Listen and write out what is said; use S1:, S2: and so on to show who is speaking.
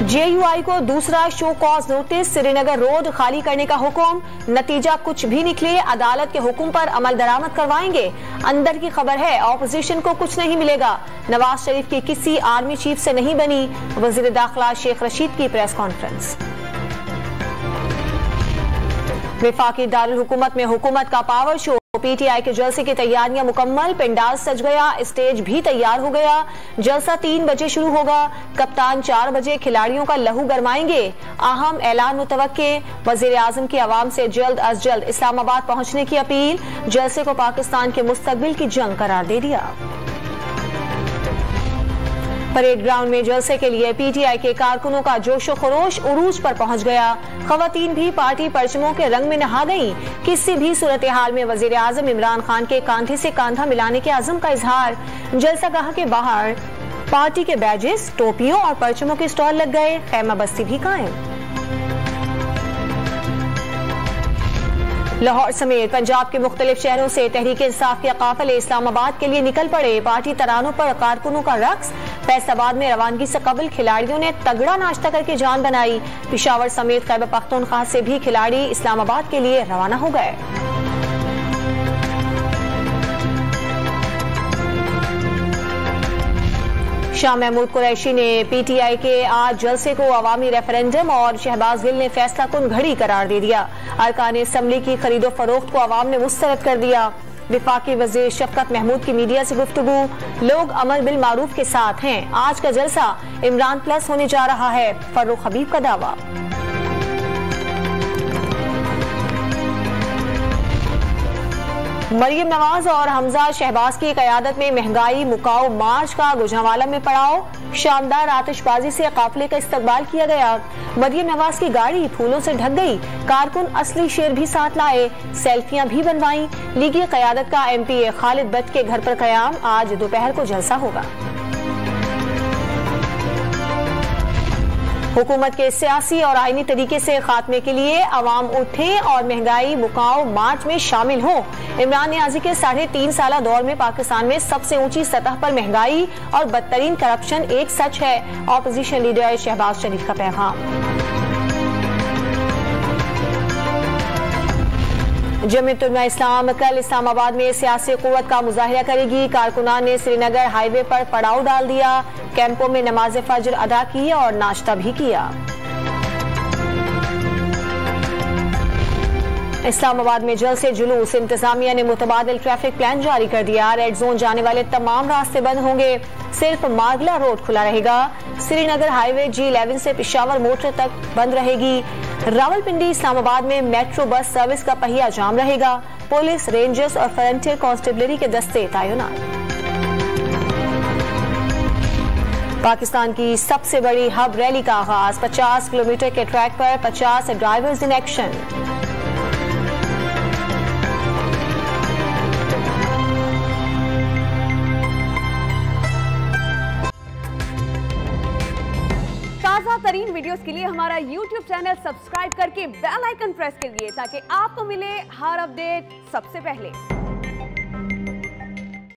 S1: JUI को दूसरा show cause notice, Srinagar road खाली करने का हुक्म, नतीजा कुछ भी निकले अदालत के हुक्म पर अमल दरामद करवाएंगे। अंदर की खबर है, ऑपोजिशन को कुछ नहीं मिलेगा। नवाज शरीफ की किसी आर्मी चीफ से नहीं बनी वजीर दाखिला शेख रशीद की प्रेस कॉन्फ्रेंस। वफाकी दारुल हुकूमत में हुकूमत का पावर शो, PTI के जलसे की तैयारियां मुकम्मल, पंडाल सज गया, स्टेज भी तैयार हो गया। जलसा 3 बजे शुरू होगा। कप्तान 4 बजे खिलाड़ियों का लहू गरमाएंगे। अहम ऐलान मुतवक्के, वजीर आजम की आवाम से जल्द अज जल्द इस्लामाबाद पहुंचने की अपील। जलसे को पाकिस्तान के मुस्तकबिल की जंग करार दे दिया। परेड ग्राउंड में जलसे के लिए PTI के कारकुनों का जोशो खरोश उरूज पर पहुंच गया। खवातीन भी पार्टी परचमों के रंग में नहा गईं। किसी भी सूरत हाल में वजीर आजम इमरान खान के कांधे से कांधा मिलाने के आज़म का इजहार। जलसागाह के बाहर पार्टी के बैजेस, टोपियों और परचमों के स्टॉल लग गए। खैमा बस्ती भी कायम। लाहौर समेत पंजाब के मुख्तलिफ शहरों से तहरीक इंसाफ के काफिले इस्लामाबाद के लिए निकल पड़े। पार्टी तरानों पर कारकुनों का रक्स। फैसलाबाद में रवानगी से कबल खिलाड़ियों ने तगड़ा नाश्ता करके जान बनाई। पिशावर समेत खैबर पख्तूनख्वा से भी खिलाड़ी इस्लामाबाद के लिए रवाना हो गए। शाह महमूद कुरैशी ने PTI के आज जलसे को अवामी रेफरेंडम और शहबाज गिल ने फैसला कुन घड़ी करार दे दिया। अरकान असम्बली की खरीदो फरोख्त को अवाम ने मुस्तरद कर दिया। वफाकी वजीर शफकत महमूद की मीडिया से गुफ्तगू, लोग अमर बिल मारूफ के साथ हैं। आज का जलसा इमरान प्लस होने जा रहा है, फर्रुख हबीब का दावा। मरियम नवाज और हमजा शहबाज की क़यादत में महंगाई मुकाओ मार्च का गुजरांवाला में पड़ाव। शानदार आतिशबाजी से काफिले का इस्तकबाल किया गया। मरियम नवाज की गाड़ी फूलों से ढक गई। कारकुन असली शेर भी साथ लाए, सेल्फियां भी बनवाई। लीगी क़यादत का MPA खालिद बट के घर पर कयाम। आज दोपहर को जलसा होगा। हुकूमत के सियासी और आईनी तरीके से खात्मे के लिए अवाम उठे और महंगाई मुकाओ मार्च में शामिल हो। इमरान नियाजी के 3.5 साला दौर में पाकिस्तान में सबसे ऊंची सतह पर महंगाई और बदतरीन करप्शन एक सच है। ऑपोजिशन लीडर शहबाज शरीफ का पैगाम। जमीयत उलमा इस्लाम कल इस्लामाबाद में सियासी कुव्वत का मुजाहिरा करेगी। कारकुनान ने श्रीनगर हाईवे पर पड़ाव डाल दिया। कैंपों में नमाज फजर अदा की और नाश्ता भी किया। इस्लामाबाद में जल्द से जुलूस, इंतजामिया ने मुतबादिल ट्रैफिक प्लान जारी कर दिया। रेड जोन जाने वाले तमाम रास्ते बंद होंगे, सिर्फ मारगला रोड खुला रहेगा। श्रीनगर हाईवे G11 से पिशावर मोटर तक बंद रहेगी। रावलपिंडी इस्लामाबाद में मेट्रो बस सर्विस का पहिया जाम रहेगा। पुलिस, रेंजर्स और फ्रंटियर कांस्टेबलरी के दस्ते तैनात। पाकिस्तान की सबसे बड़ी हब रैली का आगाज, 50 किलोमीटर के ट्रैक पर 50 ड्राइवर्स इन एक्शन।
S2: ताज़ा तरीन वीडियोस के लिए हमारा YouTube चैनल सब्सक्राइब करके बेल आइकन प्रेस करिए ताकि आपको मिले हर अपडेट सबसे पहले।